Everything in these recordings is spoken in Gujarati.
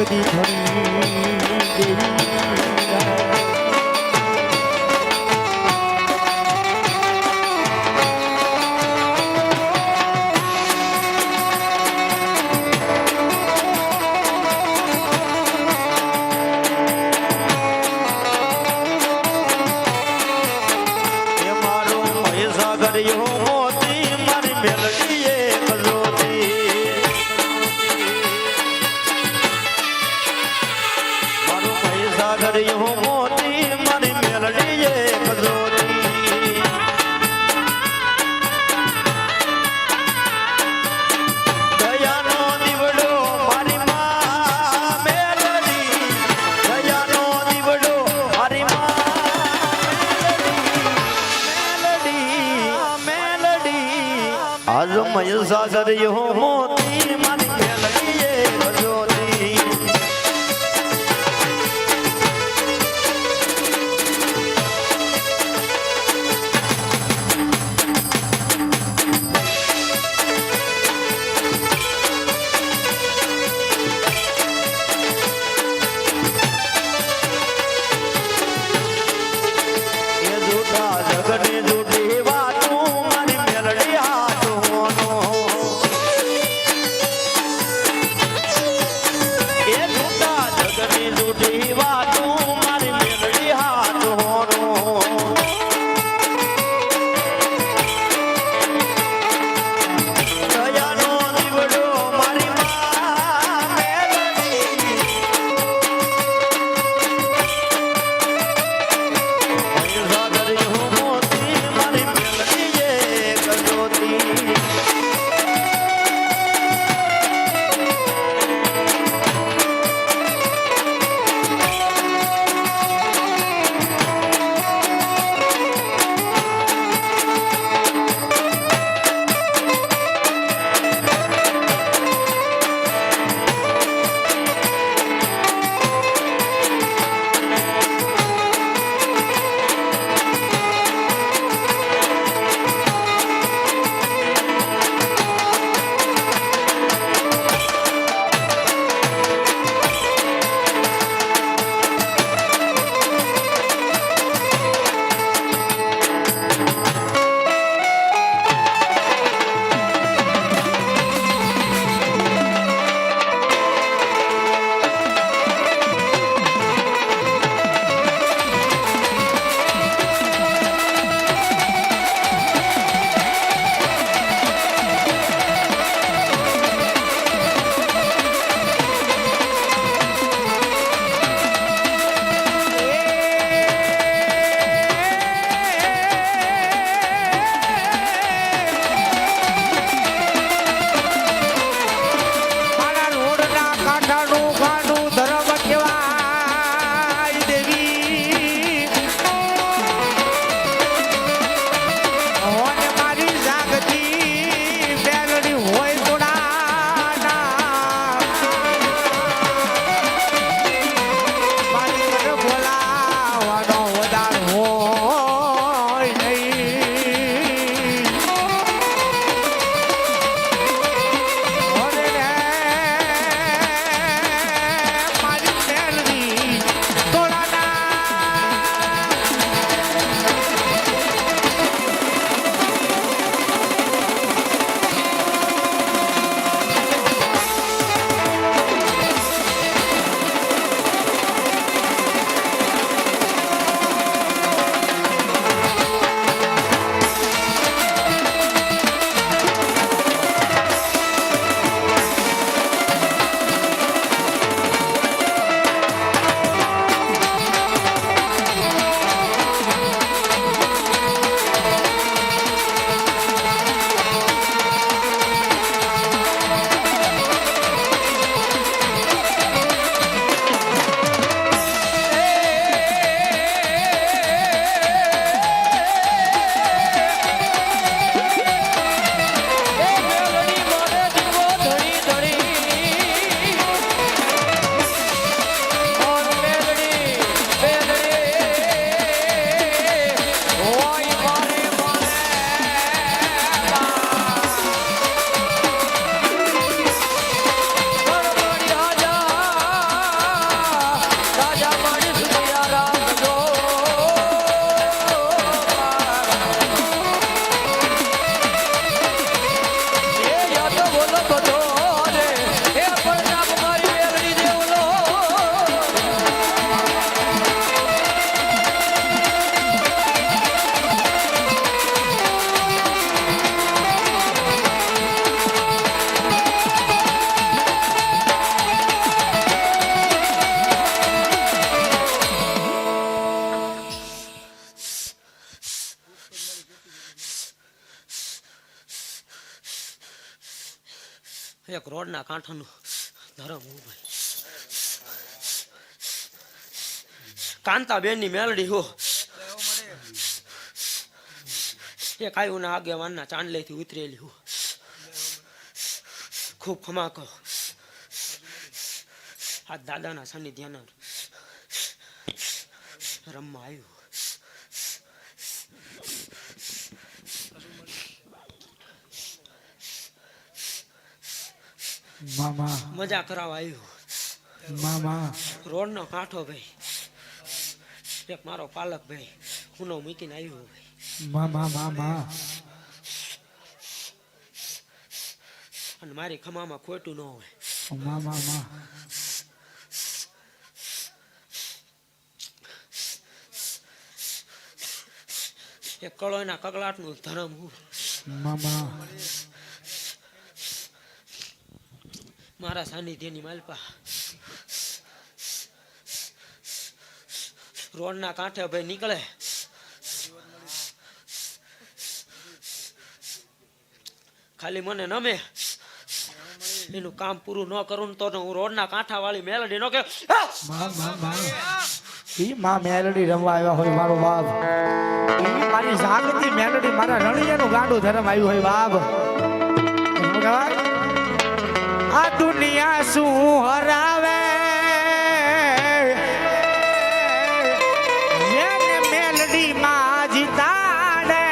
બધી ફરી સાગર યો મોતી મારી મેલડીએ ભજોતી એ જૂઠા જગને જૂઠી વાતું મારી મેલડી હાથ એક રોડના કાંઠાનું ધરમ હું ભાઈ કાંતાબેનની મેલડી હો એક આવ્યું ના આગેવાનના ચાંદલેથી ઉતરેલી હું ખૂબ ખમાકો આ દાદાના સાનિધ્યના રમવા આવ્યું મામા મજા કરાવવા આવ્યું મામા રોડનો કાંઠો ભાઈ એક મારો પાલક ભાઈ હુનો મૂકીને આવ્યો ભાઈ મામા મામા અને મારી ખમામાં ખોટું ન હોય મામા મા એક કળોયના કકળાટનું ધરમ હું મામા મારા સાનિધ્યની માલપા રોડના કાંઠે ભાઈ નીકળે ખાલી મને નમે એનું કામ પૂરું ન કરું ને તો હું રોડના કાંઠા વાળી મેલડી નો કે મામા ઈ માં મેલડી રમવા આવ્યા હોય મારો બાપ ઈ મારી જાગતી મેલડી મારા રણિયાનું ગાંડું ધરમ આવ્યું હોય બાપ શું કહેવાય આ દુનિયા શું હરાવે જેને મેલડી માં જીતાડે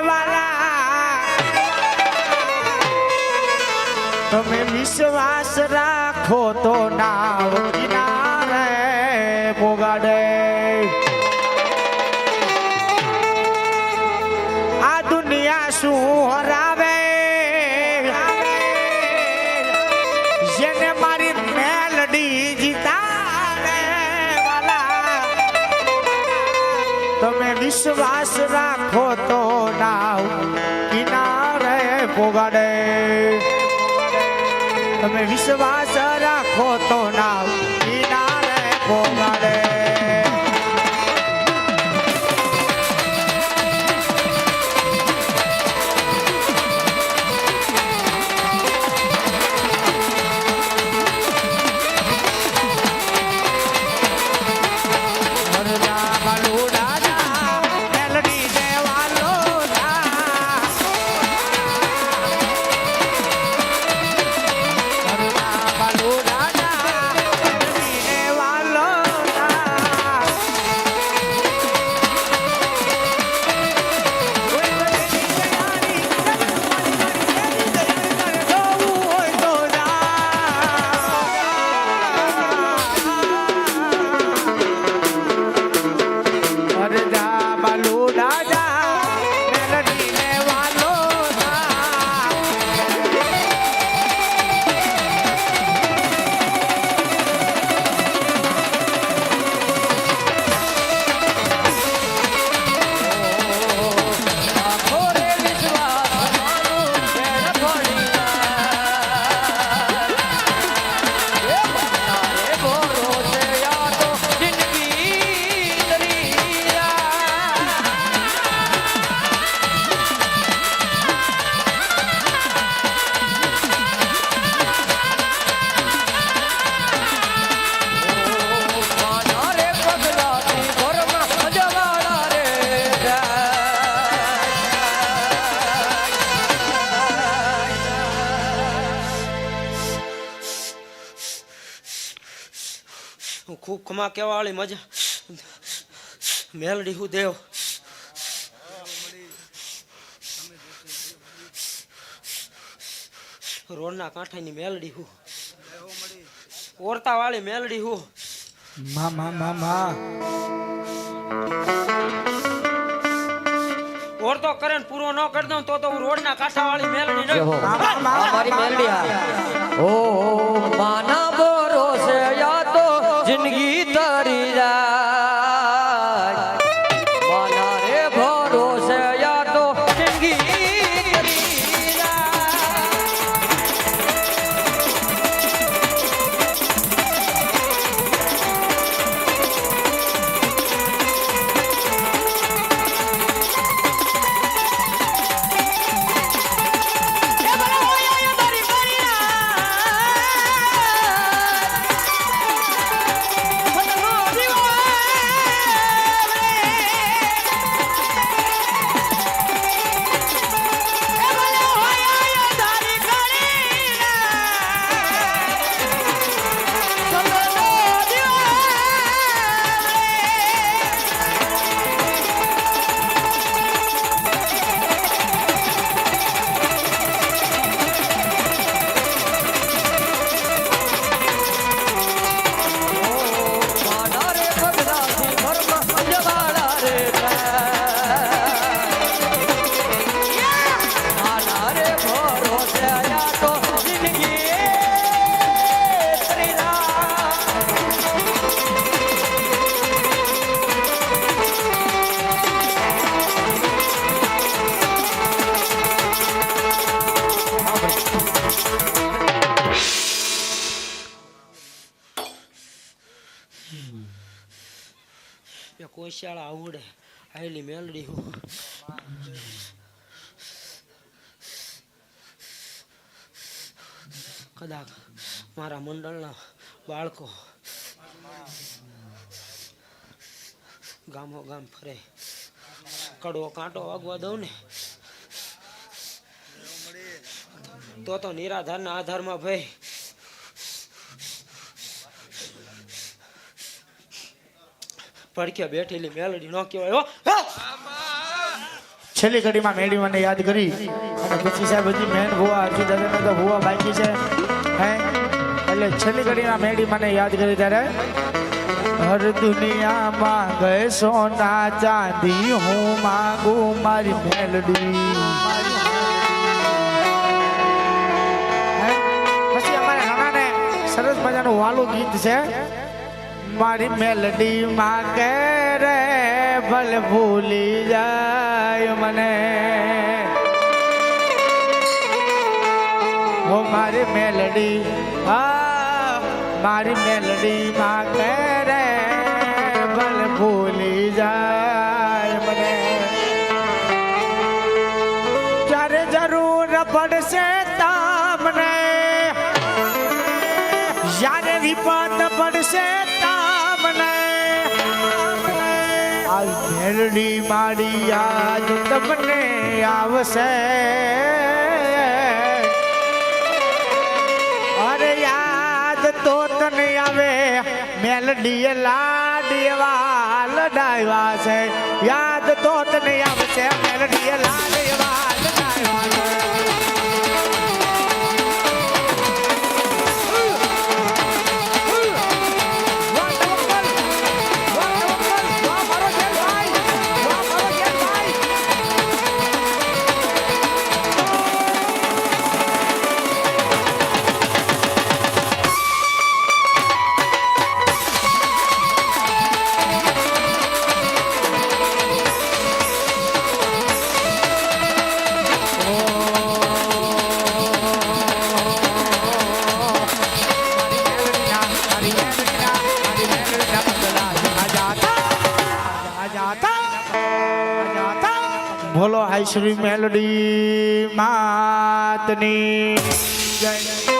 વાલા તમે વિશ્વાસ રાખો તો નાવ કિનારે પોગાડે આ દુનિયા શું હરાવે જેને મારી મેલડી જીતાડે વાલા તમે વિશ્વાસ રાખો તો નાવ કિનારે પોગાડે તમે વિશ્વાસ રાખો તો નાવ કિનારે પોગાડે ખૂબ ખમા કેવા વાળી મજા મેલડી હું દેવ રોડના કાંઠાની મેલડી હું ઓરતા વાળી મેલડી હું મામા મામા ઓરતો કરે ને પૂરો ન કરી દઉં તો હું રોડના કાંઠા વાળી મેલડી નહીં हमारी मेलडी ओ माना भरोसे या तो जिंदगी तरी जाए माना रे भरोसे या तो जिंदगी तरी ઓશિયાળા આવડે આયલી મેલડી હું કદાચ મારા મંડળના બાળકો ગામો ગામ ફરે કડવો કાંટો વાગવા દઉં ને તો નિરાધારના આધારમાં ભાઈ પડખે બેઠેલી મેલડી ન કહેવાય હો છેલ્લી ઘડીમાં મેળવીને યાદ કરી અને પછી સાહેબ હજી મેન ભુવા અર્જુન દાદાને તો ભુવા બાકી છે હે એટલે છેલ્લી ઘડીમાં મેળી મને યાદ કરી ત્યારે હર દુનિયામાં ગયે સોના ચાંદી હું માંગુ મારી મેલડી પછી અમારે હણાને સરસ મજાનું વાલું ગીત છે મારી મેલડી માં કે રે ભલે ભૂલી જાય મને ઓ મારી મેલડી મારી મેલડી માં કે રે ભલે ભૂલી જાય મને જ્યારે જરૂર પડશે તમને જ્યારે વિપત પડશે મેલડી મારી યાદ તમને આવશે અરે યાદ તો તને આવે મેલડી લાડી વાલ ડાયવા છે યાદ તો તને આવશે મેલડી લાડી વાલ ડાયવા છે બોલો હાય શ્રી મેલડી માતની જય